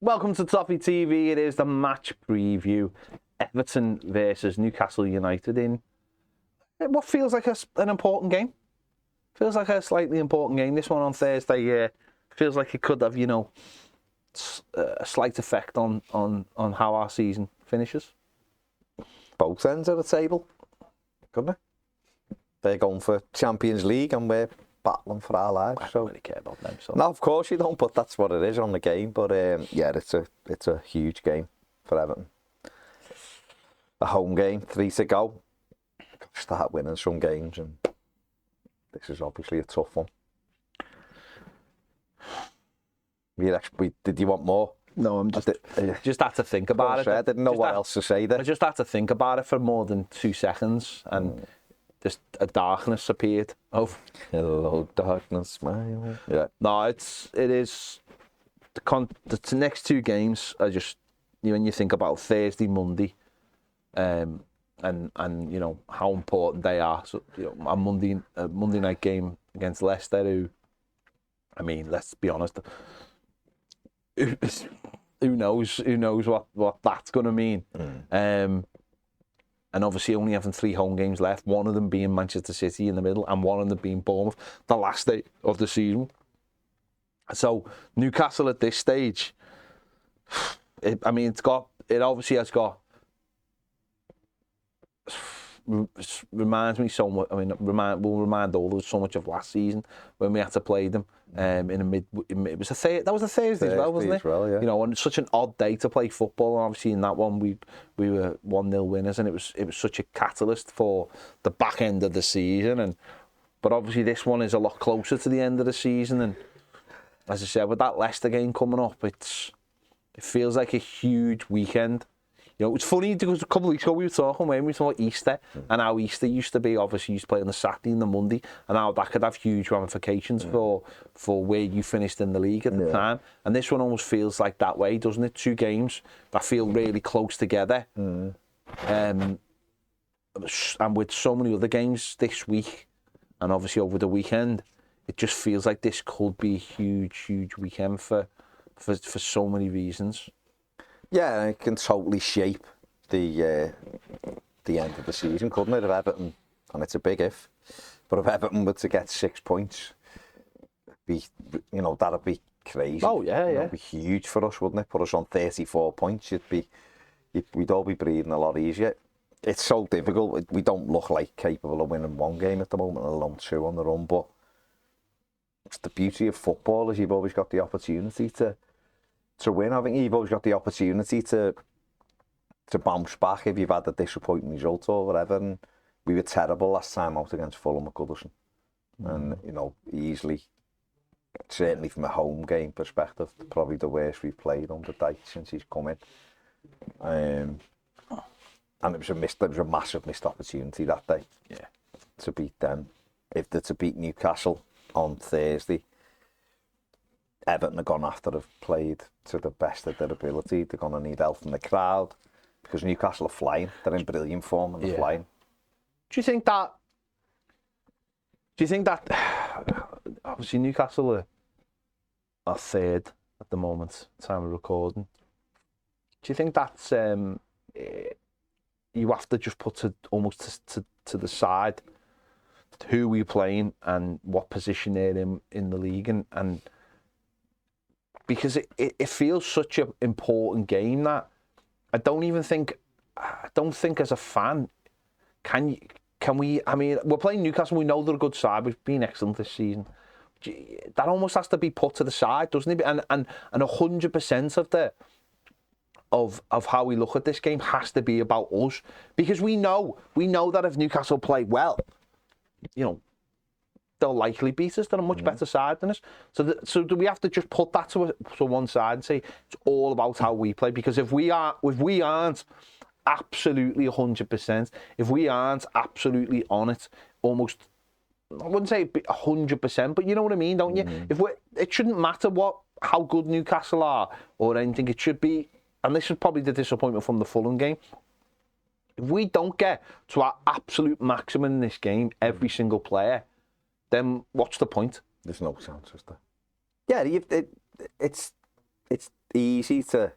Welcome to Toffee TV. It is the match preview. Everton versus Newcastle United in what feels like an important game. Feels like a slightly important game. This one on Thursday feels like it could have, a slight effect on how our season finishes. Both ends of the table, couldn't it? They're going for Champions League and we're battling for our lives. I don't really care about them. So. No, of course you don't, but that's what it is on the game. But yeah, it's a huge game for Everton. A home game, 3 to go. Got to start winning some games, and this is obviously a tough one. Did you want more? No, I'm just had to think about it. I didn't know what else to say there. I just had to think about it for more than 2 seconds, and just a darkness appeared. Oh, hello, darkness, smile. Yeah. No, it is the next 2 games are just when you think about Thursday, Monday, and how important they are. So a Monday night game against Leicester, who, I mean, let's be honest. Who knows what that's going to mean. And obviously only having 3 home games left, one of them being Manchester City in the middle and one of them being Bournemouth, the last day of the season. So Newcastle at this stage, it obviously has got, reminds me so much. I mean, will remind all of us so much of last season when we had to play them it was that was a Thursday as well, wasn't it? Well, yeah. And it's such an odd day to play football. And obviously in that one we were 1-0 winners, and it was such a catalyst for the back end of the season. But obviously this one is a lot closer to the end of the season, and as I said, with that Leicester game coming up, it feels like a huge weekend. It's funny because a couple of weeks ago we were talking about Easter and how Easter used to be, obviously you used to play on the Saturday and the Monday, and how that could have huge ramifications for where you finished in the league at the time. And this one almost feels like that way, doesn't it? 2 games that feel really close together. And with so many other games this week and obviously over the weekend, it just feels like this could be a huge weekend for so many reasons. Yeah, it can totally shape the end of the season, couldn't it? If Everton, and it's a big if, but if Everton were to get 6 points, that'd be crazy. Oh yeah. It'd be huge for us, wouldn't it? Put us on 34 points. We'd all be breathing a lot easier. It's so difficult. We don't look like capable of winning 1 game at the moment, let alone 2 on the run. But it's the beauty of football, is you've always got the opportunity to win. I think you've always got the opportunity to bounce back if you've had a disappointing result or whatever. And we were terrible last time out against Fulham at Goodison. And, easily, certainly from a home game perspective, probably the worst we've played under Dyche since he's come in. And it was a massive missed opportunity that day. Yeah. To beat them. If they're to beat Newcastle on Thursday, Everton are going to have to have played to the best of their ability. They're going to need help from the crowd because Newcastle are flying. They're in brilliant form and they're flying. Do you think that obviously Newcastle are 3rd at the moment, time of recording. Do you think that's you have to just put almost to the side who we're playing and what position they're in the league, and because it feels such an important game that I don't think as a fan can we. I mean, we're playing Newcastle. We know they're a good side. We've been excellent this season. That almost has to be put to the side, doesn't it? And 100% of how we look at this game has to be about us, because we know that if Newcastle play well, they'll likely beat us. They're a much better side than us. So do we have to just put that to one side and say it's all about how we play? Because if we aren't absolutely 100%, if we aren't absolutely on it, almost, I wouldn't say 100%, but you know what I mean, don't you? It shouldn't matter how good Newcastle are or anything. It should be, and this is probably the disappointment from the Fulham game. If we don't get to our absolute maximum in this game, every single player, then what's the point? There's no chance, is there? Yeah, it's it's easy to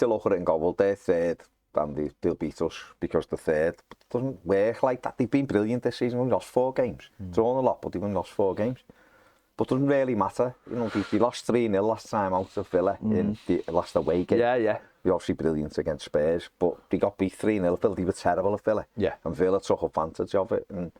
look at it and go, well, they're third, and they'll beat us because they're third. But it doesn't work like that. They've been brilliant this season. We've lost 4 games. It's all a lot, but they've only lost 4 games. But it doesn't really matter. You know, they lost 3-0 last time out of Villa in the last away game. Yeah. They're obviously brilliant against Spurs, but they got beat 3-0. They were terrible at Villa. Yeah. And Villa took advantage of it. And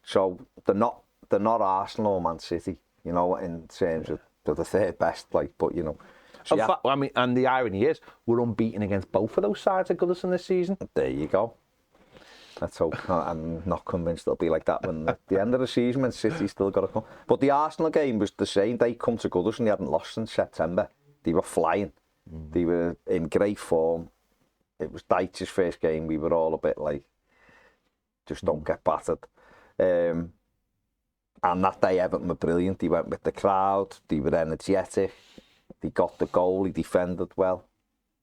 so they're not Arsenal or Man City, you know, in terms of they're the third best, like, but you know. So In fact, I mean, and the irony is, we're unbeaten against both of those sides at Goodison this season. There you go. Let's hope. I'm not convinced it'll be like that when at the end of the season, when City's still got to come. But the Arsenal game was the same. They come to Goodison, they hadn't lost since September. They were flying. They were in great form. It was Dyche's first game. We were all a bit like, just don't get battered. And that day, Everton were brilliant. They went with the crowd. They were energetic. They got the goal. He defended well.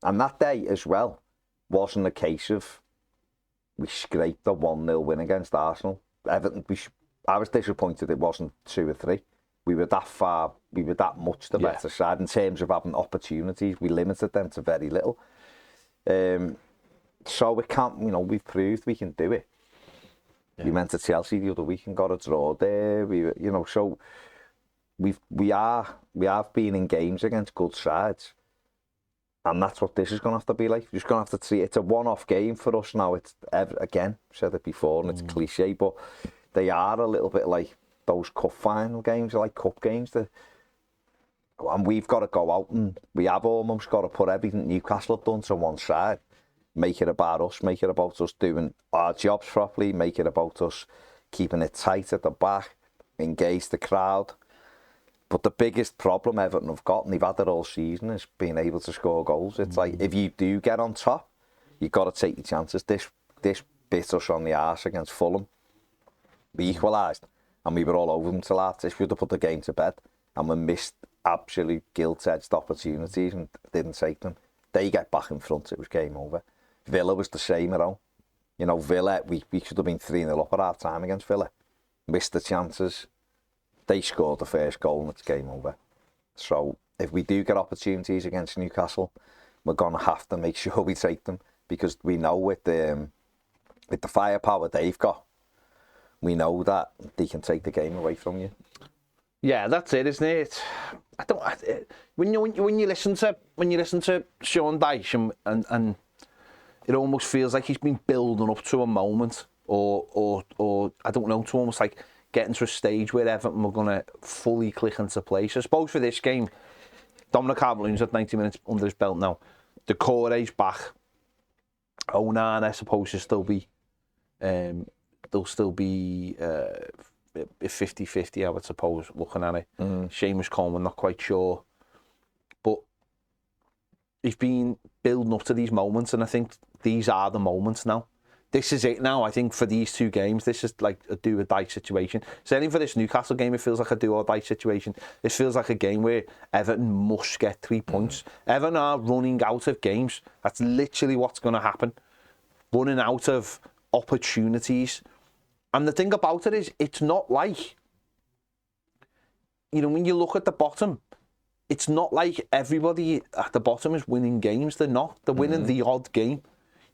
And that day as well wasn't a case of we scraped a 1-0 win against Arsenal. Everton, I was disappointed it wasn't 2 or 3. We were that far, we were that much the better side in terms of having opportunities. We limited them to very little. So we can't, you know, we've proved we can do it. Yeah. We went to Chelsea the other week and got a draw there. You know, so we have been in games against good sides. And that's what this is going to have to be like. You're just going to have to see it's a one-off game for us now. It's again, said it before, and it's cliche, but they are a little bit like those cup final games, like cup games. And we've got to go out and we have almost got to put everything Newcastle have done to one side. Make it about us, make it about us doing our jobs properly, make it about us keeping it tight at the back, engage the crowd. But the biggest problem Everton have got, and they've had it all season, is being able to score goals. It's like, if you do get on top, you've got to take your chances. This bit us on the arse against Fulham. We equalised, and we were all over them till after. This would have put the game to bed, and we missed absolute gilt-edged opportunities and didn't take them. They get back in front, it was game over. Villa was the same at home. You know, Villa, we should have been 3-0 up at half time against Villa. Missed the chances. They scored the first goal and it's game over. So if we do get opportunities against Newcastle, we're going to have to make sure we take them, because we know with the firepower they've got, we know that they can take the game away from you. Yeah, that's it, isn't it? When you listen to Sean Dyche and it almost feels like he's been building up to a moment, or I don't know, to almost like getting to a stage where Everton were going to fully click into place. I suppose for this game, Dominic Calvert-Lewin's at 90 minutes under his belt now. Decore's back. Onan, I suppose, will still be. They'll still be 50-50, I would suppose, looking at it. Seamus Coleman, not quite sure. But he's been building up to these moments, and I think these are the moments now. This is it now, I think, for these 2 games. This is like a do or die situation. Certainly for this Newcastle game, it feels like a do or die situation. This feels like a game where Everton must get 3 points. Everton are running out of games. That's literally what's going to happen. Running out of opportunities. And the thing about it is, it's not like, you know, when you look at the bottom, it's not like everybody at the bottom is winning games. They're not. They're winning the odd game.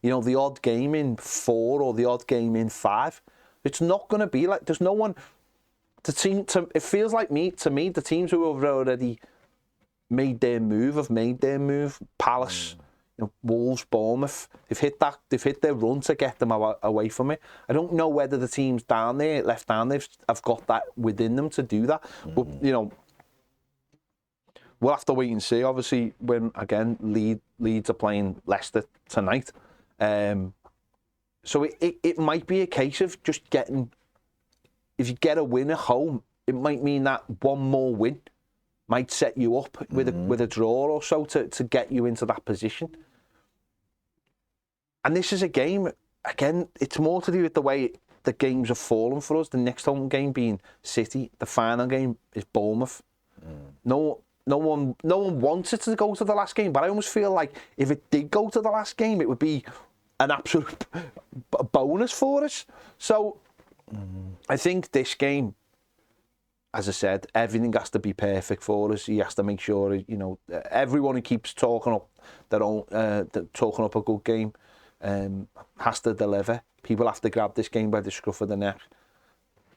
You know, the odd game in 4 or the odd game in 5. It's not going to be like, there's no one. It feels like to me, the teams who have already made their move have made their move. Palace, you know, Wolves, Bournemouth, they've hit their run to get them away from it. I don't know whether the teams down there, left down there, have got that within them to do that. But, you know, we'll have to wait and see. Obviously, when, again, Leeds are playing Leicester tonight. So it might be a case of just getting, if you get a win at home, it might mean that one more win might set you up with a draw or so to get you into that position. And this is a game, again, it's more to do with the way the games have fallen for us. The next home game being City, the final game is Bournemouth. No one wants it to go to the last game, but I almost feel like if it did go to the last game, it would be an absolute bonus for us. So I think this game, as I said, everything has to be perfect for us. He has to make sure, you know, everyone who keeps talking up talking up a good game has to deliver. People have to grab this game by the scruff of the neck.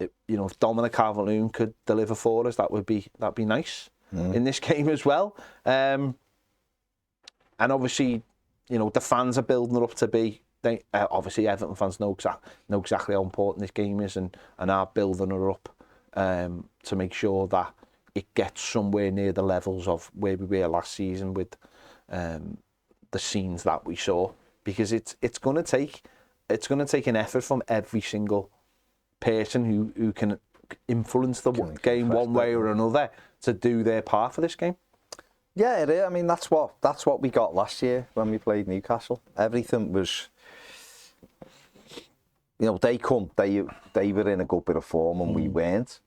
You know, if Dominic Calvert-Lewin could deliver for us, that'd be nice in this game as well. And obviously, you know, the fans are building it up to be. They obviously Everton fans know exactly how important this game is, and are building it up to make sure that it gets somewhere near the levels of where we were last season with the scenes that we saw. Because it's going to take an effort from every single person who can influence the game one way or another to do their part for this game. Yeah, it is. I mean, that's what we got last year when we played Newcastle. Everything was, you know, they were in a good bit of form and we weren't.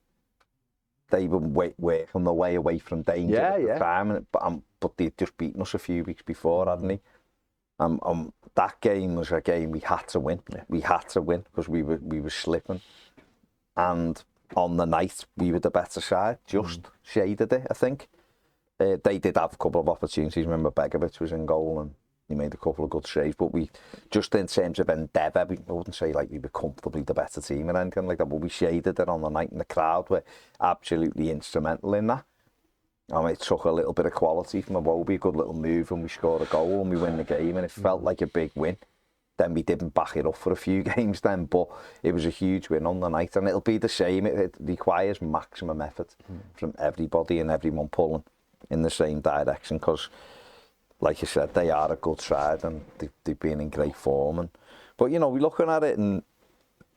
They were working their way away from danger at the time, but they'd just beaten us a few weeks before, hadn't they? That game was a game we had to win. Yeah. We had to win because we were slipping, and on the night we were the better side. Just shaded it, I think. They did have a couple of opportunities. Remember, Begovic was in goal and he made a couple of good saves. But we, just in terms of endeavour, I wouldn't say like we were comfortably the better team or anything like that. But we shaded it on the night, and the crowd were absolutely instrumental in that. It took a little bit of quality from Iwobi, a good little move, and we scored a goal and we win the game, and it felt like a big win. Then we didn't back it up for a few games then, but it was a huge win on the night, and it'll be the same. It requires maximum effort from everybody and everyone pulling in the same direction, because, like you said, they are a good side and they've been in great form. But, you know, we're looking at it, and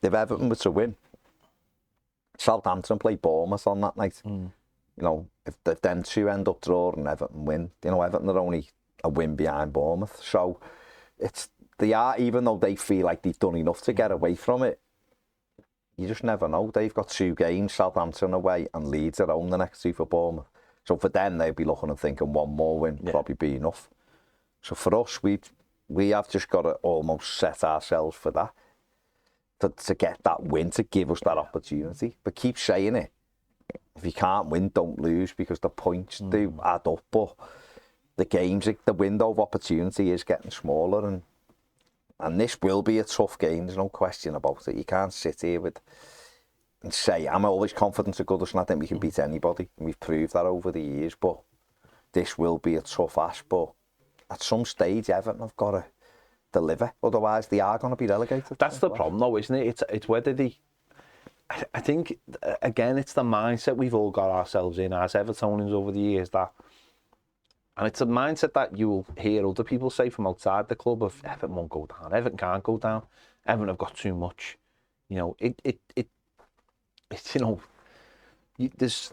if Everton were to win, Southampton play Bournemouth on that night. You know, if them two end up drawing and Everton win, you know, Everton are only a win behind Bournemouth. So they are, even though they feel like they've done enough to get away from it, you just never know. They've got 2 games, Southampton away and Leeds at home, the next 2 for Bournemouth. So for them, they'd be looking and thinking one more win probably be enough. So for us, we have just got to almost set ourselves for that, to get that win, to give us that opportunity. But keep saying it. If you can't win, don't lose, because the points do add up. But the games, the window of opportunity is getting smaller, and this will be a tough game. There's no question about it. You can't sit here and say, I'm always confident of Goodison. I think we can beat anybody. And we've proved that over the years. But this will be a tough ask. But at some stage, Everton have got to deliver. Otherwise, they are going to be relegated. That's the problem, though, isn't it? It's whether they... I think, again, it's the mindset we've all got ourselves in as Evertonians over the years, and it's a mindset that you will hear other people say from outside the club of Everton won't go down, Everton can't go down, Everton have got too much. You know, it's, you know, there's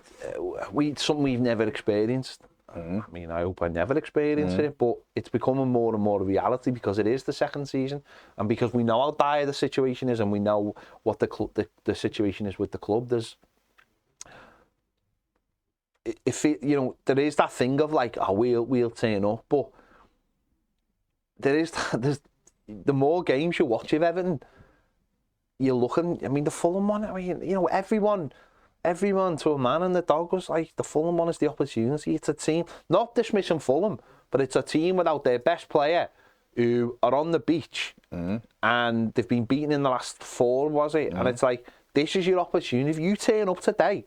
something we've never experienced. I mean, I hope I never experience it, but it's becoming more and more a reality because it is the second season, and because we know how dire the situation is, and we know what the situation is with the club. You know, there is that thing of like, oh, we'll turn up, but there's the more games you watch of Everton, you're looking. I mean, the Fulham one. I mean, you know, everyone to a man and the dog was like, the Fulham one is the opportunity. It's a team, not dismissing Fulham, but it's a team without their best player who are on the beach and they've been beaten in the last 4, was it? And it's like, this is your opportunity. If you turn up today,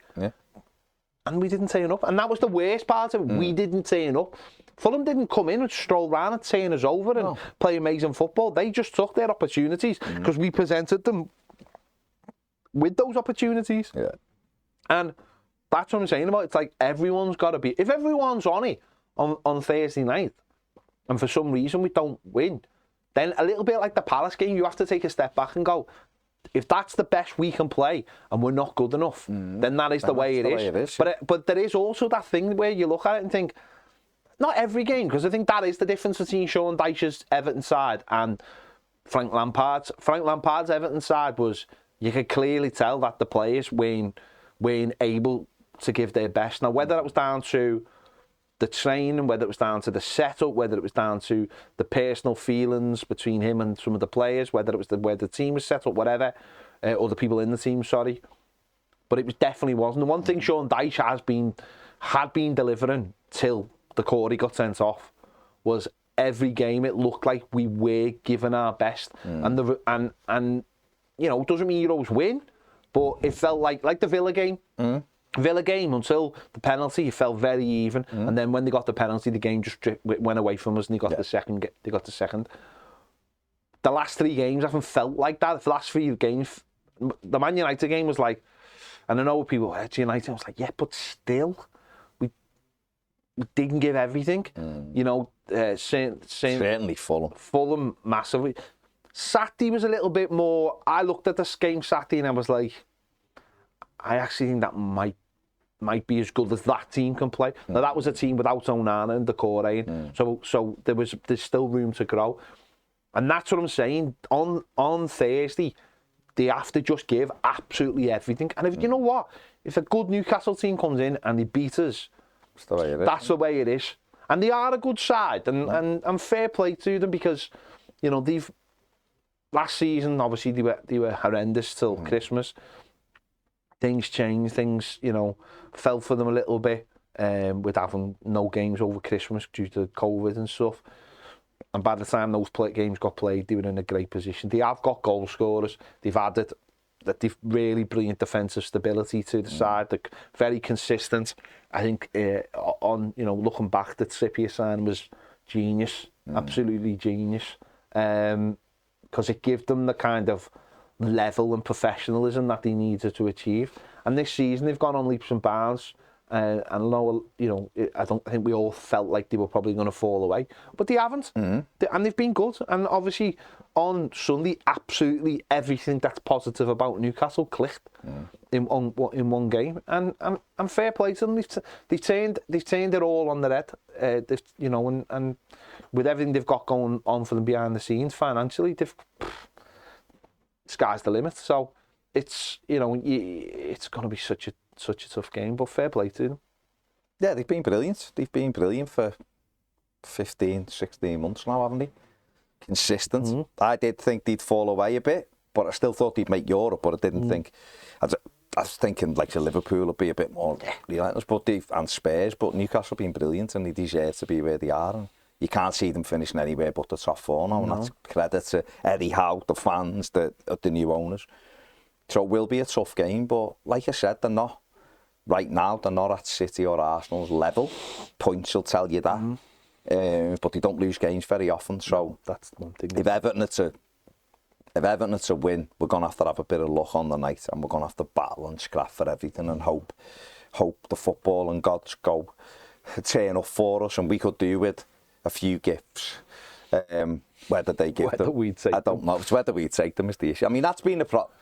and we didn't turn up, and that was the worst part of it. We didn't turn up. Fulham didn't come in and stroll around and turn us over and play amazing football. They just took their opportunities because we presented them with those opportunities. Yeah. And that's what I'm saying about it. It's like everyone's got to be... If everyone's on it on Thursday night and for some reason we don't win, then a little bit like the Palace game, you have to take a step back and go, if that's the best we can play and we're not good enough, then that is the way it is. But there is also that thing where you look at it and think, not every game, because I think that is the difference between Sean Dyche's Everton side and Frank Lampard's. Frank Lampard's Everton side was, you could clearly tell that the players weren't able to give their best. Now, whether that was down to the training, whether it was down to the setup, whether it was down to the personal feelings between him and some of the players, whether it was where the team was set up, whatever, or the people in the team, sorry. but it definitely wasn't. The one thing Sean Dyche had been delivering till the Corey got sent off was every game it looked like we were giving our best, and you know, it doesn't mean you always win, but it felt like the Villa game. Villa game, until the penalty, it felt very even, and then when they got the penalty, the game just went away from us, and they got the second. They got the second. The last 3 games haven't felt like that. The last 3 games, the Man United game was like, and I know people at United, I was like, yeah, but still, we didn't give everything. You know, certainly Fulham massively. Saturday was a little bit more. I looked at this game Saturday and I was like, I actually think that might be as good as that team can play. Now that was a team without Onana and Decore, so there's still room to grow, and that's what I'm saying. On Thursday, they have to just give absolutely everything. And if you know what, if a good Newcastle team comes in and they beat us, that's the way it is. And they are a good side, and fair play to them, because you know last season obviously they were horrendous till Christmas. Things changed, things, you know, fell for them a little bit with having no games over Christmas due to COVID and stuff. And by the time those games got played, they were in a great position. They have got goal scorers. They've added that they've really brilliant defensive stability to the side. They're very consistent. I think on, you know, looking back, the Trippier sign was genius, absolutely genius, because it gave them the kind of level and professionalism that they needed to achieve. And this season they've gone on leaps and bounds, and I know, you know, I think we all felt like they were probably going to fall away, but they haven't. And they've been good. And obviously on Sunday, absolutely everything that's positive about Newcastle clicked in one game, and fair play to them. They've turned it all on their head. You know, and with everything they've got going on for them behind the scenes financially, sky's the limit. So it's, you know, it's going to be such a tough game, but fair play to them. Yeah, they've been brilliant. They've been brilliant for 15, 16 months now, haven't they? Consistent. I did think they'd fall away a bit, but I still thought they'd make Europe, but I didn't think... I was thinking like the Liverpool would be a bit more relentless, and Spurs, but Newcastle have been brilliant and they deserve to be where they are. And you can't see them finishing anywhere but the top 4 now, and that's credit to Eddie Howe, the fans, the new owners. So it will be a tough game, but like I said, they're not, right now, they're not at City or Arsenal's level. Points will tell you that. But they don't lose games very often, so that's one thing. If Everton are to win, we're going to have a bit of luck on the night, and we're going to have to battle and scrap for everything and hope the football and God's go turn up for us, and we could do with a few gifts. Whether they give them, I don't know. It's whether we take them is the issue. I mean, that's been the problem.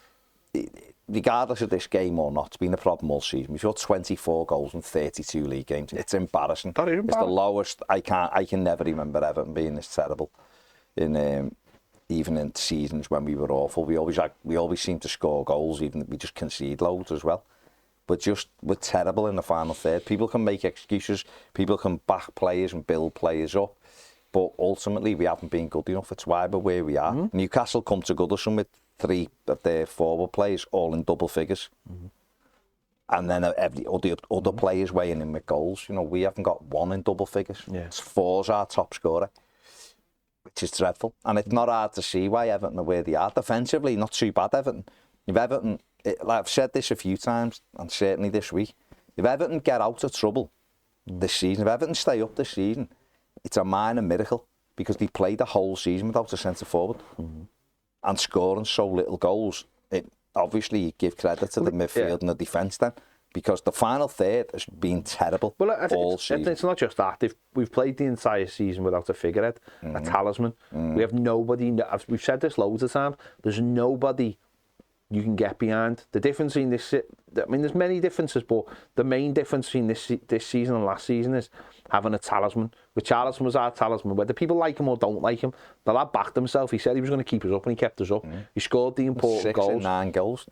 Regardless of this game or not, it's been a problem all season. We've got 24 goals in 32 league games. It's embarrassing. It's the lowest. I can never remember Everton being this terrible. Even in seasons when we were awful, we always seem to score goals. Even we just concede loads as well. But we're terrible in the final third. People can make excuses. People can back players and build players up. But ultimately, we haven't been good enough. It's why we're where we are. Newcastle come to Goodison with 3 of their forward players all in double figures. And then every other players weighing in with goals. You know, we haven't got 1 in double figures. It's 4's our top scorer, which is dreadful. And it's not hard to see why Everton are where they are. Defensively, not too bad, Everton. If Everton, like I've said this a few times, and certainly this week, if Everton get out of trouble this season, if Everton stay up this season, it's a minor miracle, because they played the whole season without a centre forward and scoring so little goals. Obviously, you give credit to the midfield and the defence then, because the final third has been terrible all season. It's not just that. We've played the entire season without a figurehead, a talisman. We have nobody. We've said this loads of times. There's nobody you can get behind. The difference in this, I mean, there's many differences, but the main difference between this season and last season is having a talisman. Richarlison was our talisman. Whether people like him or don't like him, the lad backed himself. He said he was going to keep us up, and he kept us up. He scored the important goals. 9 games.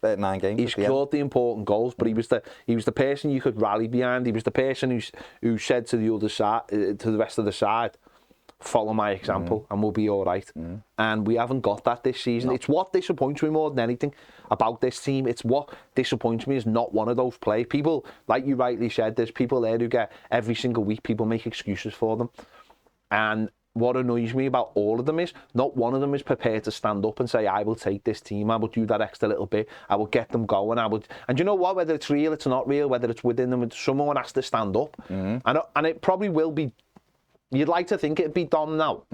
He scored the important goals, but he was the person you could rally behind. He was the person who said to the other side, to the rest of the side, follow my example and we'll be all right. And we haven't got that this season. No. It's what disappoints me more than anything about this team. It's what disappoints me is not one of those players. People, like you rightly said, there's people there who get every single week, people make excuses for them. And what annoys me about all of them is not one of them is prepared to stand up and say, I will take this team, I will do that extra little bit, I will get them going, and you know what, whether it's real, it's not real, whether it's within them, someone has to stand up. And it probably will be. You'd like to think it'd be done now.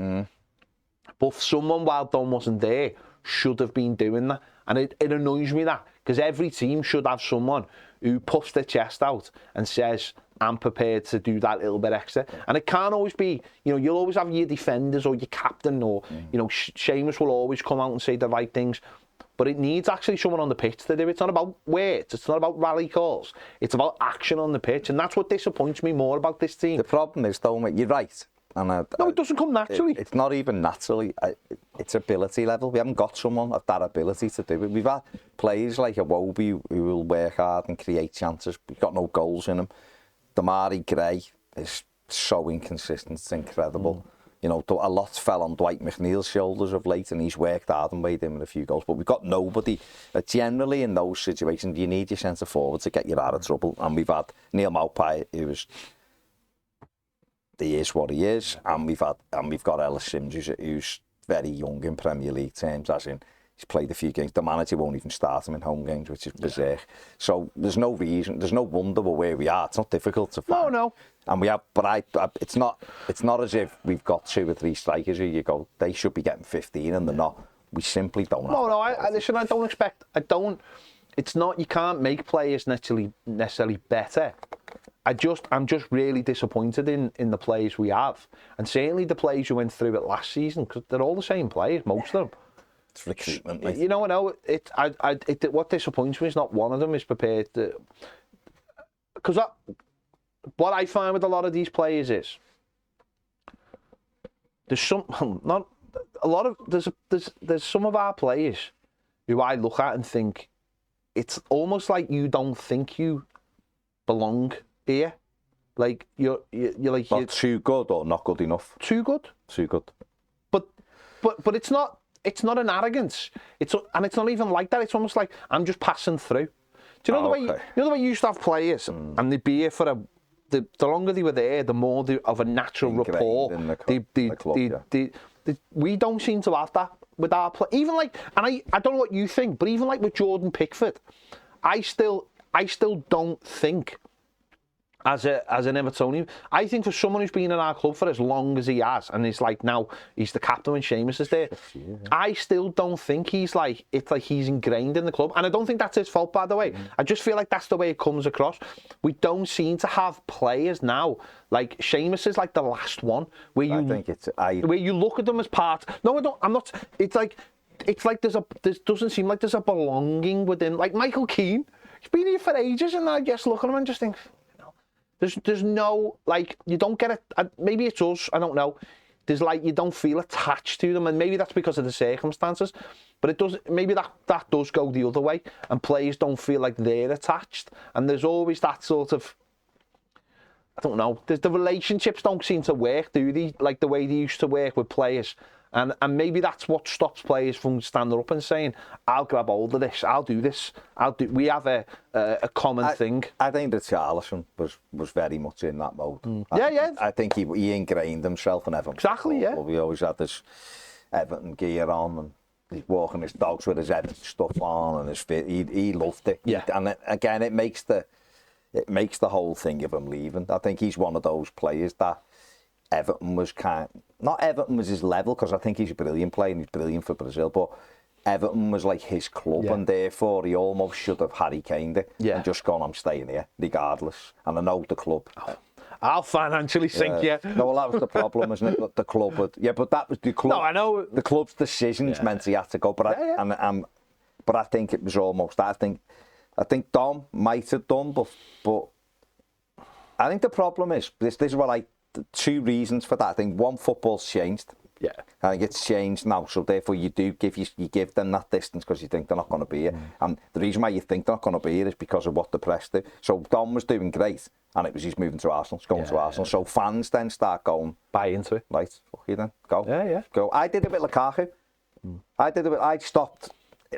But someone, while Don wasn't there, should have been doing that. And it annoys me that, because every team should have someone who puffs their chest out and says, I'm prepared to do that little bit extra. And it can't always be, you'll always have your defenders or your captain or, Seamus will always come out and say the right things. But it needs actually someone on the pitch to do it. It's not about words. It's not about rally calls. It's about action on the pitch. And that's what disappoints me more about this team. The problem is, though, mate, you're right. And no, it doesn't come naturally. It's not even naturally. It's ability level. We haven't got someone of that ability to do it. We've had players like Iwobi who will work hard and create chances. We've got no goals in them. Damari Gray is so inconsistent. It's incredible. A lot fell on Dwight McNeil's shoulders of late, and he's worked hard and made him with a few goals. But we've got nobody. Generally, in those situations, you need your centre forward to get you out of trouble. And we've had Neil Maupay, he is what he is, and we've got Ellis Sims, who's very young in Premier League terms, as in he's played a few games. The manager won't even start him in home games, which is berserk. So there's no reason, there's no wonder where we are. It's not difficult to find. No. And we have, but it's not as if we've got 2 or 3 strikers who you go, they should be getting 15 and they're not. We simply don't have. Listen, it's not, you can't make players necessarily better. I'm just really disappointed in the players we have, and certainly the players who went through it last season, because they're all the same players, most of them. It's recruitment, mate. What disappoints me is not one of them is prepared to. Because what I find with a lot of these players is there's some of our players who I look at and think it's almost like you don't think you belong here. Like you're like not too good or not good enough. Too good. But it's not an arrogance. It's not even like that. It's almost like I'm just passing through. Do you know the way the way you used to have players and they'd be here for the longer they were there, the more of a natural rapport. We don't seem to have that with our play. Even like, and I don't know what you think, but even like with Jordan Pickford, I still don't think as an Evertonian, I think for someone who's been in our club for as long as he has, and he's like now he's the captain when Seamus is there, I still don't think he's like, it's like he's ingrained in the club, and I don't think that's his fault, by the way. I just feel like that's the way it comes across. We don't seem to have players now, like Seamus is like the last one where you look at them as part. No, I don't. I'm not. It's like there doesn't seem like there's a belonging within. Like Michael Keane, he's been here for ages, and I just look at him and just think, there's no, like, you don't get it. Maybe it's us, I don't know. There's like, you don't feel attached to them, and maybe that's because of the circumstances, but it does, maybe that does go the other way, and players don't feel like they're attached, and there's always that sort of, I don't know, the relationships don't seem to work, do they? Like the way they used to work with players. And maybe that's what stops players from standing up and saying, I'll grab hold of this, I'll do this, we have a common thing. I think that Charlison was very much in that mode. I think he ingrained himself in Everton. Exactly, yeah. We always had this Everton gear on, and he's walking his dogs with his Everton stuff on, and he loved it. Yeah. And again, it makes the whole thing of him leaving. I think he's one of those players that Everton was not Everton was his level, because I think he's a brilliant player and he's brilliant for Brazil, but Everton was like his club, and therefore he almost should have Harry Kaned it and just gone, I'm staying here regardless, and I know the club. I'll financially sink you. No, well, that was the problem, isn't it? The club but that was the club. No, I know. The club's decisions meant he had to go, but but I think it was almost that. I think Dom might have done, but I think the problem is this is what 2 reasons for that. I think one, football's changed Yeah. I think it's changed now, so therefore you give them that distance because you think they're not going to be here. And the reason why you think they're not going to be here is because of what the press do. So Dom was doing great, and it was he's moving to Arsenal, he's going to Arsenal. So fans then start going, buy into it. Right, fuck you then, go. Yeah. Go. I did it with Lukaku. I stopped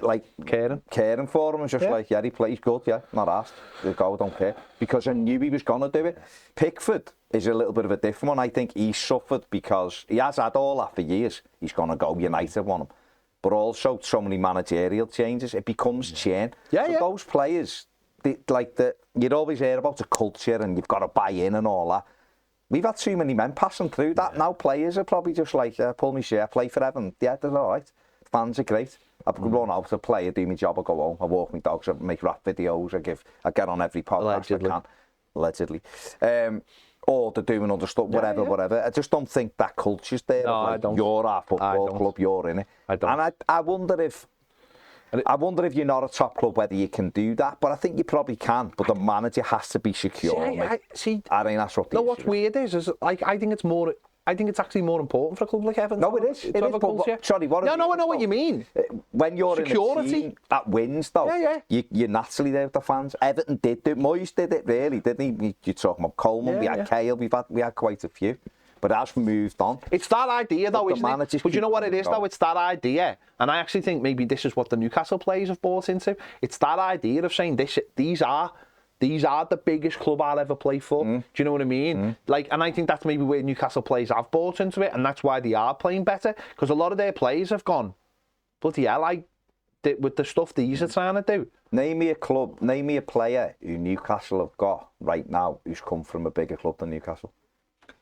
like caring for him and just like, yeah, he plays good, yeah, not asked. Go, don't care. Because I knew he was going to do it. Pickford is a little bit of a different one. I think he suffered because he has had all that for years. He's going to go, United want him. But also so many managerial changes, it becomes churn. Those players, you'd always hear about the culture and you've got to buy in and all that. We've had too many men passing through that. Now players are probably just like, pull me share, play for Everton. Yeah, they're all right. Fans are great. I run out to play, I do my job, I go home, I walk my dogs, I make rap videos, I get on every podcast I can. Allegedly. Or they're doing other stuff, whatever. I just don't think that culture's there. No, like, I don't. You're our football club, you're in it. I don't. And I wonder if you're not a top club whether you can do that, but I think you probably can. But the manager has to be secure. I think that's what. No, what's weird is like I think it's actually more important for a club like Everton. No, it is. Sorry, what? No, I know what you mean. When you're security in a team that wins, though, you're naturally there with the fans. Everton did it. Moyes did it, really, didn't he? You're talking about Coleman. We had Kale. We had quite a few. But it has moved on. It's that idea, though, isn't it? But you know what it is, though? It's that idea. And I actually think maybe this is what the Newcastle players have bought into. It's that idea of saying these are the biggest club I'll ever play for. Do you know what I mean? And I think that's maybe where Newcastle players have bought into it, and that's why they are playing better. Because a lot of their players have gone, bloody hell, with the stuff these are trying to do. Name me a player who Newcastle have got right now who's come from a bigger club than Newcastle.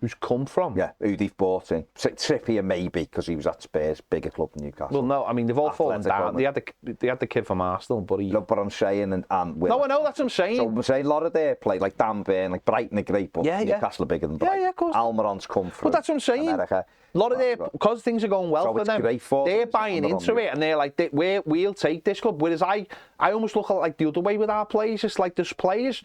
Who's come from? Yeah, who they've bought in. Trippier maybe, because he was at Spurs, bigger club than Newcastle. Well, no, I mean, they've all fallen down. They had the kid from Arsenal, but he... No, but I'm saying... No, I know, that's what I'm saying. So I'm saying a lot of their play, like Dan Burn, like Brighton are great, but Newcastle are bigger than Brighton. Yeah, of course. Almiron's come from But that's what I'm saying. America. A lot of their... Because things are going well for them, they're buying into it, and they're like, we'll take this club. Whereas I almost look at it like the other way with our players. It's like there's players...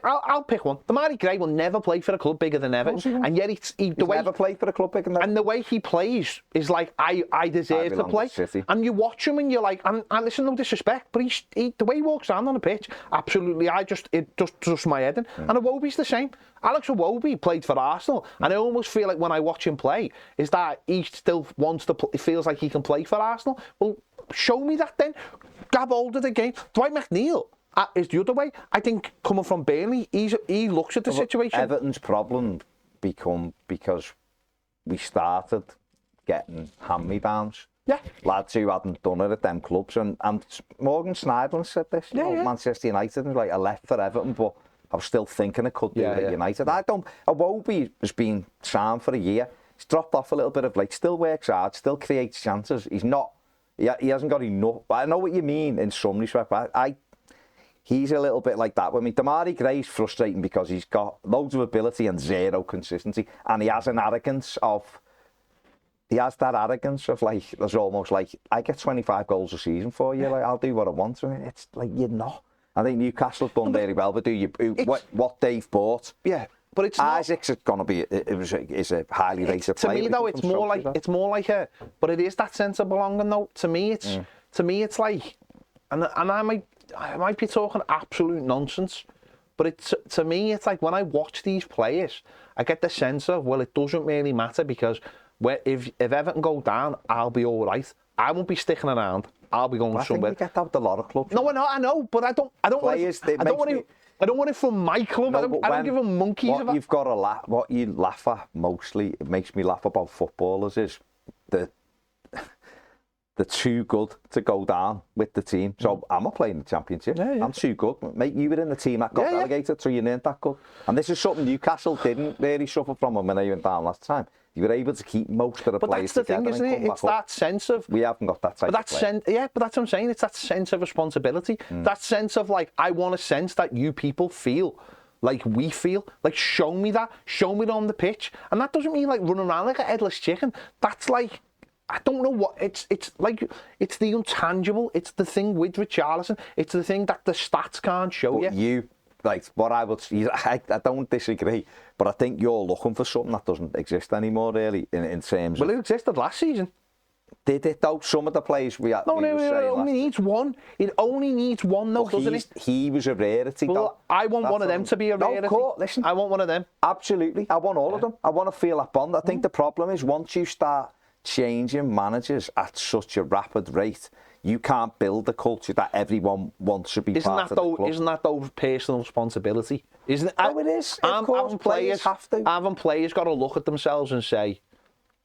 I'll pick one. Damari Gray will never play for a club bigger than Everton, and yet he's never played for a club bigger than Everton. And the way he plays is like I deserve to play. And you watch him and you're like, and listen, no disrespect, but the way he walks around on the pitch, absolutely, it just my head in. And Iwobi's the same. Alex Iwobi played for Arsenal, and I almost feel like when I watch him play, is that he still wants to. It feels like he can play for Arsenal. Well, show me that then. Grab hold of the game. Dwight McNeil. Is the other way. I think coming from Burnley, he looks at the situation. Everton's problem become because we started getting hand-me-downs. Yeah. Lads who hadn't done it at them clubs. And Morgan Snyderland said this, Manchester United, and like, I left for Everton, but I was still thinking I could do it at United. Iwobi has been signed for a year. He's dropped off a little bit of like, still works hard, still creates chances. He hasn't got enough. I know what you mean in some respect, but he's a little bit like that with me. Damari Gray's frustrating because he's got loads of ability and zero consistency, and he has that arrogance of like, there's almost like, I get 25 goals a season for you, like, I'll do what I want. So it's like, you're not. I think Newcastle have done very well, but what they've bought. Yeah, but it's Isaac's going to be is a highly rated player. To me though, it's more like a, but it is that sense of belonging though. To me, it's like, and I might be talking absolute nonsense, but to me, it's like when I watch these players, I get the sense of, well, it doesn't really matter because if Everton go down, I'll be all right. I won't be sticking around. I'll be going somewhere. I think you get that with a lot of clubs. No, I know, but I don't want it from my club. No, I don't give a monkeys. What you laugh at mostly, it makes me laugh about footballers is they're too good to go down with the team. So I'm not playing the Championship. I'm too good. Mate, you were in the team that got relegated, so you weren't that good. And this is something Newcastle didn't really suffer from when they went down last time. You were able to keep most of the players together. But that's the thing, isn't it? It's that sense of... We haven't got that type of play. Yeah, but that's what I'm saying. It's that sense of responsibility. That sense of, like, I want a sense that you people feel like we feel. Like, show me that. Show me it on the pitch. And that doesn't mean, like, running around like a headless chicken. That's, like... I don't know what it's like. It's the intangible. It's the thing with Richarlison. It's the thing that the stats can't show you. Right, what I would, I don't disagree, but I think you're looking for something that doesn't exist anymore, really, in terms Well, of... it existed last season. Did it, though? Some of the players we had... No, it only needs one. It only needs one, though, doesn't it? He was a rarity, well, though. I want one of them to be a rarity. No, of course, listen. I want one of them. Absolutely. I want all of them. I want to feel that bond. I think the problem is once you start changing managers at such a rapid rate, you can't build a culture that everyone wants to be part of the club. Isn't that though personal responsibility? Isn't it? No, it is. Of course, players have to. Haven't players got to look at themselves and say,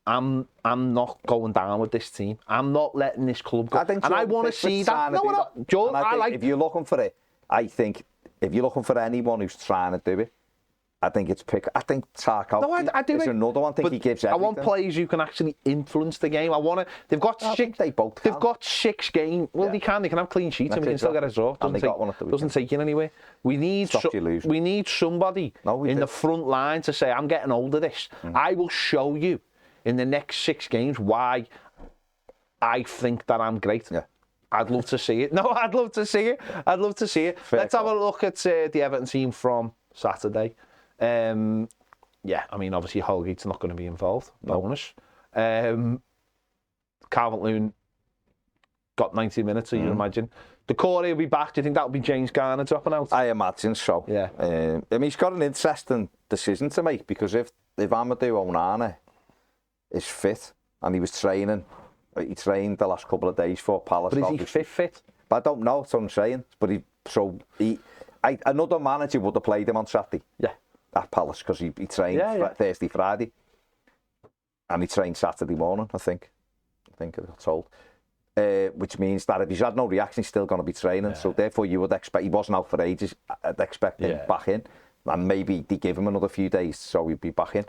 I'm not going down with this team. I'm not letting this club go. And I want to see that. No, Joel, I like... If you're looking for it, I think if you're looking for anyone who's trying to do it, I think it's I think Tarkowski is another one. I think he gives everything. I want players who can actually influence the game. They've got six. They both can. They've got 6 games. Well, they can have clean sheets and we can still get a draw. Doesn't take you anywhere. We need somebody in the front line to say, I'm getting hold of this. I will show you in the next 6 games why I think that I'm great. Yeah. I'd love to see it. No, I'd love to see it. Let's have a look at the Everton team from Saturday. Yeah, I mean, obviously Holgate's not going to be involved. Bonus. Calvert-Lewin got 90 minutes, so you imagine. The core will be back. Do you think that'll be James Garner dropping out? I imagine so. Yeah. I mean, he's got an interesting decision to make because if Amadou Onana is fit and he was training, he trained the last couple of days for Palace. But is he fit? But I don't know. That's what I'm saying. But another manager would have played him on Saturday. Yeah. At Palace because he trained Thursday, Friday, and he trained Saturday morning. I think I got told, which means that if he's had no reaction, he's still going to be training. So therefore, you would expect he wasn't out for ages. I'd expect him back in, and maybe they give him another few days so he'd be back in.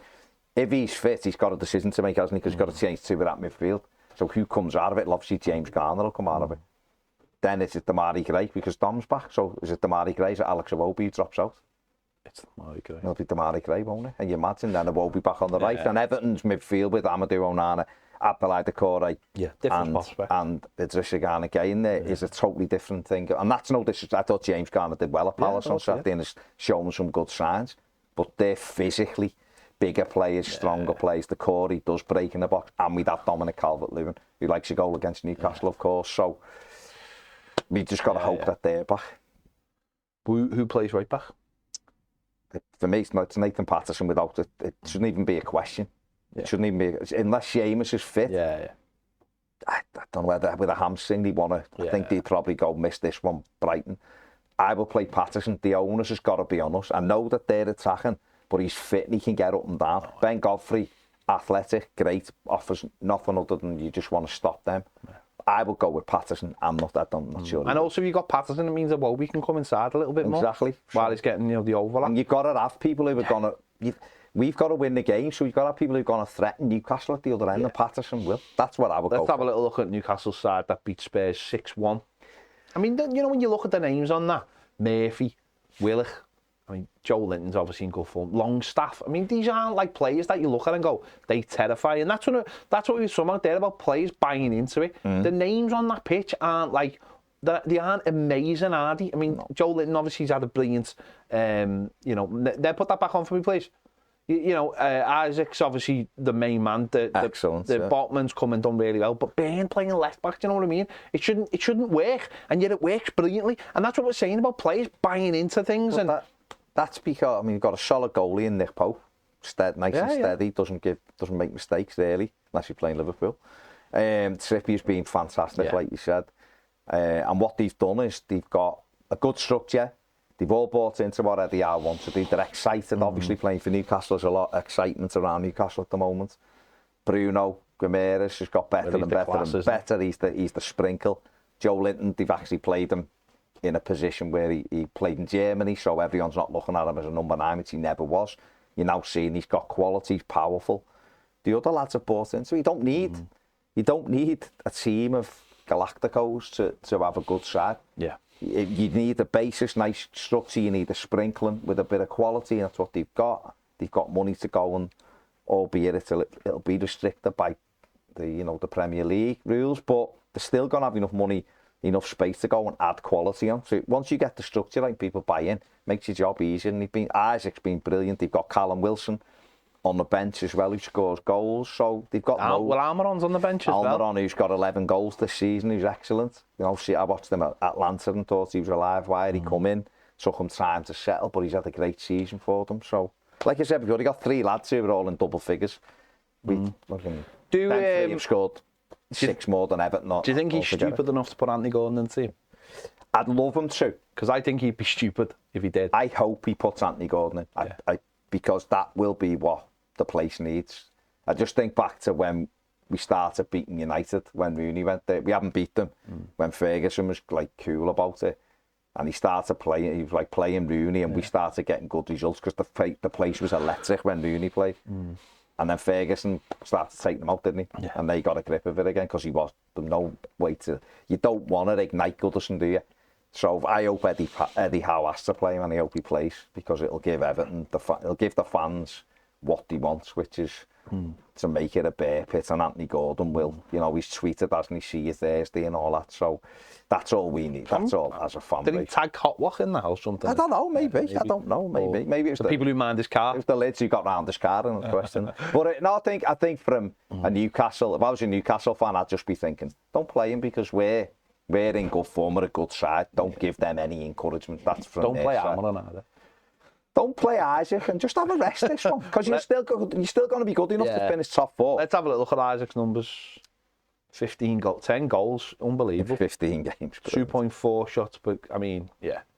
If he's fit, he's got a decision to make, hasn't he? Because he's got to change to at midfield. So who comes out of it? Obviously, James Garner will come out of it. Then is it Damari Gray because Dom's back? So is it Damari Gray? Is it Alex Iwobi who drops out? It's Damari Gray. It'll be Damari Gray, won't it? And you imagine then Iwobi back on the right. And Everton's midfield with Amadou Onana, Abdoulaye Doucouré, and Idrissa Gana Gueye in there is a totally different thing. And that's no disrespect. I thought James Garner did well at Palace on Saturday and has shown some good signs. But they're physically bigger players, stronger players. Doucouré does break in the box. And with that Dominic Calvert-Lewin, who likes a goal against Newcastle, of course. So we just got to hope that they're back. Who plays right back? For me, it's Nathan Patterson without it. It shouldn't even be a question. It shouldn't even be, unless Seamus is fit. I don't know whether with a hamstring they want to. I think they'd probably go miss this one, Brighton. I will play Patterson. The onus has got to be on us. I know that they're attacking, but he's fit and he can get up and down. Ben Godfrey, athletic, great, offers nothing other than you just want to stop them. I will go with Patterson. I'm not sure. And also, if you've got Patterson, it means that Iwobi can come inside a little bit more. Exactly. While he's getting the overlap. And you've got to have people who are going to... We've got to win the game, so we've got to have people who are going to threaten Newcastle at the other end, and Patterson will. That's what I would go for. Let's have a little look at Newcastle's side that beat Spurs 6-1. I mean, you know, when you look at the names on that, Murphy, Willock, I mean, Joe Linton's obviously in good form. Longstaff. I mean, these aren't like players that you look at and go, they terrify. And that's what we were talking about there about players buying into it. The names on that pitch aren't like, they aren't amazing, are they? I mean, Joe Linton obviously he's had a brilliant, you know, they put that back on for me, please. You know, Isaac's obviously the main man. Excellent. The Botman's come and done really well, but Bain playing left back, do you know what I mean? It shouldn't work, and yet it works brilliantly. And that's what we're saying about players buying into things. But and that's because I mean you've got a solid goalie in Nick Pope, nice and steady, doesn't make mistakes really, unless you're playing Liverpool. Trippier's been fantastic, like you said. And what they've done is they've got a good structure. They've all bought into what Eddie Howe wants to do. They're excited, obviously, playing for Newcastle. There's a lot of excitement around Newcastle at the moment. Bruno Guimaraes has got better and better and better. He's the sprinkle. Joe Linton, they've actually played him in a position where he played in Germany, so everyone's not looking at him as a number 9, which he never was. You're now seeing he's got quality, he's powerful. The other lads have bought in, so you don't need a team of Galacticos to have a good side. Yeah. You need a basis, nice structure. You need a sprinkling with a bit of quality, and that's what they've got. They've got money to go, and albeit it'll be restricted by the Premier League rules, but they're still going to have enough money enough space to go and add quality on. So once you get the structure, like people buy in, makes your job easier. And Isaac's been brilliant. They've got Callum Wilson on the bench as well, who scores goals. So they've got Almiron's on the bench as well. Almiron, who's got 11 goals this season, who's excellent. You know, see, I watched him at Atlanta and thought he was a live wire. He come in, took him time to settle, but he's had a great season for them. So, like I said before, they got 3 lads who are all in double figures. Have scored 6 more than Everton. Do you think he's stupid enough to put Anthony Gordon in the team? I'd love him to. Because I think he'd be stupid if he did. I hope he puts Anthony Gordon in. Because that will be what the place needs. I just think back to when we started beating United, when Rooney went there. We haven't beat them. When Ferguson was like cool about it. And he started playing, he was like playing Rooney, and we started getting good results because the place was electric when Rooney played. And then Ferguson started to take them out, didn't he? Yeah. And they got a grip of it again because he was no way to. You don't want to ignite Goodison, do you? So I hope Eddie Howe has to play him, and I hope he plays because it'll give Everton, it'll give the fans what they want, which is to make it a bear pit. And Anthony Gordon will, you know, he's tweeted, hasn't he, see you Thursday and all that. So that's all we need. That's all as a family. Did he tag Hotwalk in the house or something? I don't know, maybe. I don't know, maybe. Maybe it's the people who mind his car. It was the lids who got round his car in the question. But no, I think from a Newcastle, if I was a Newcastle fan, I'd just be thinking, don't play him because we're in good form, we're a good side. Don't give them any encouragement. That's from Don't play Almiron either. Don't play Isaac and just have a rest this one because you're still going to be good enough to finish top 4. Let's have a look at Isaac's numbers. 10 goals, unbelievable. 15 games. 2.4 shots, but I mean,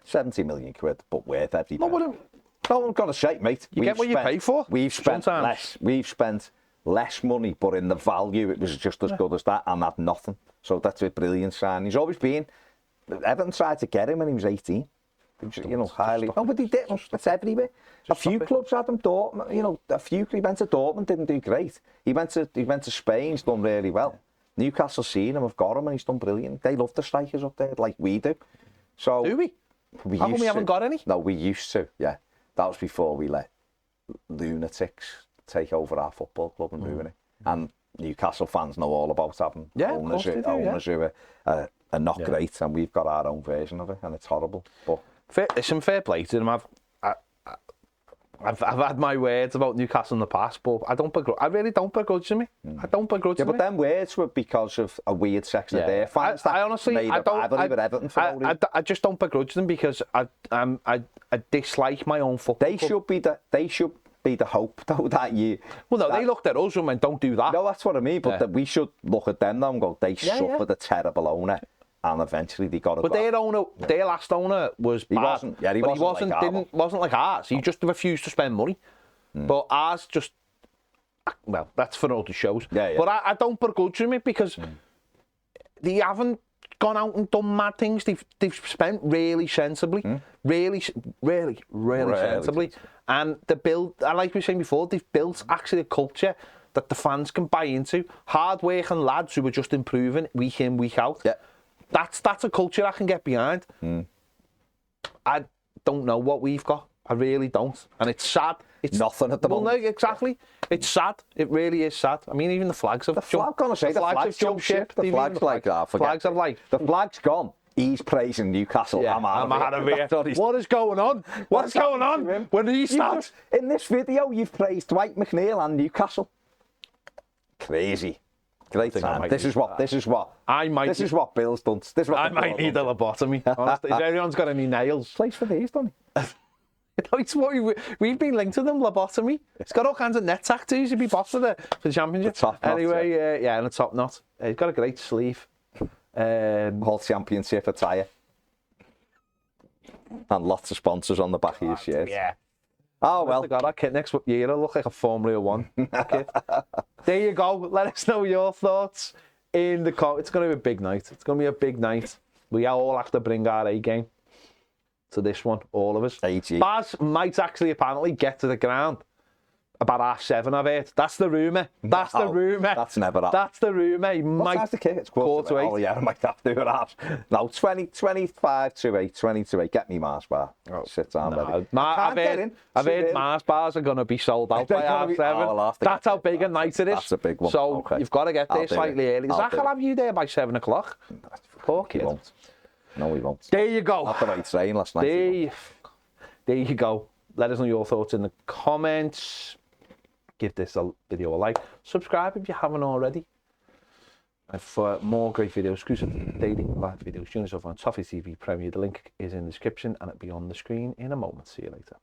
70 million quid, but worth every penny. No, I'm gonna say, mate. You get what you pay for. We've spent less. We've spent less money, but in the value, it was just as good as that, and had nothing. So that's a brilliant sign. He's always been. Everton tried to get him when he was 18. You know, highly. No, but he didn't. It's everywhere. A few clubs had him. Dortmund, you know, he went to Dortmund, didn't do great. He went to Spain, he's done really well. Newcastle seen him, have got him, and he's done brilliant. They love the strikers up there, like we do. So do we? How come we haven't got any? No, we used to. Yeah, that was before we let lunatics take over our football club and ruin it. And Newcastle fans know all about having owners who are not great, and we've got our own version of it, and it's horrible. But fair play to them. I've had my words about Newcastle in the past, but I really don't begrudge them. I don't begrudge them. Yeah, but them words were because of a weird section of their fans. I honestly, I just don't begrudge them because I dislike my own football. They should be the hope, though, that you. Well, no, they looked at us and went, "Don't do that." No, that's what I mean. But that we should look at them now and go, "They suffered a terrible owner." And eventually they got it. But their last owner was bad. He wasn't like ours. He just refused to spend money. But ours just, well, that's for other shows. But I don't begrudge them because they haven't gone out and done mad things. They've spent really sensibly, really sensibly. And the build, like we were saying before, they've built actually a culture that the fans can buy into. Hard-working lads who are just improving week in, week out. Yeah. That's a culture I can get behind. I don't know what we've got. I really don't. And it's sad. It's nothing at the moment. No, exactly. It's sad. It really is sad. I mean, even the flags have jumped ship. The flag's like that. Flags have like... The flag's gone. He's praising Newcastle. Yeah, I'm out of here. What is going on? What's going on? When he starts... In this video, you've praised Dwight McNeil and Newcastle. Crazy. Great time. This is what Bill's done. I might need a lobotomy. Honestly, if anyone's got any nails, place for these, don't he? It's what we've been linked to them. Lobotomy. It's got all kinds of net tattoos. He'd be boss for the championship. Anyway, and a top knot. He's got a great sleeve. Whole championship attire, and lots of sponsors on the back of your shirt. Yeah. Oh, well. God, that kit next year will look like a Formula 1 kit. There you go. Let us know your thoughts in the comments. It's going to be a big night. It's going to be a big night. We all have to bring our A game to this one, all of us. AG. Baz might actually apparently get to the ground About 7:30, I've heard. That's the rumour. That's the rumour. That's never happened. That's the rumour. He What time's the kick? It's quarter to 8. Oh, yeah, I might have to do that. No, 25 to 8, 20 to 8. Get me Mars bar. Oh, sit down, baby. I've heard Mars bars are going to be sold out by 7:30. Oh, that's how big a night it is. That's a big one. So okay. you've got to get there slightly early. Zach will have you there by 7 o'clock. Poor kid. He won't. No, he won't. There you go. Not the right train last night. There you go. Let us know your thoughts in the comments. Give this video a like. Subscribe if you haven't already. And for more great videos, exclusive daily live videos, join us over on Toffee TV Premier. The link is in the description and it'll be on the screen in a moment. See you later.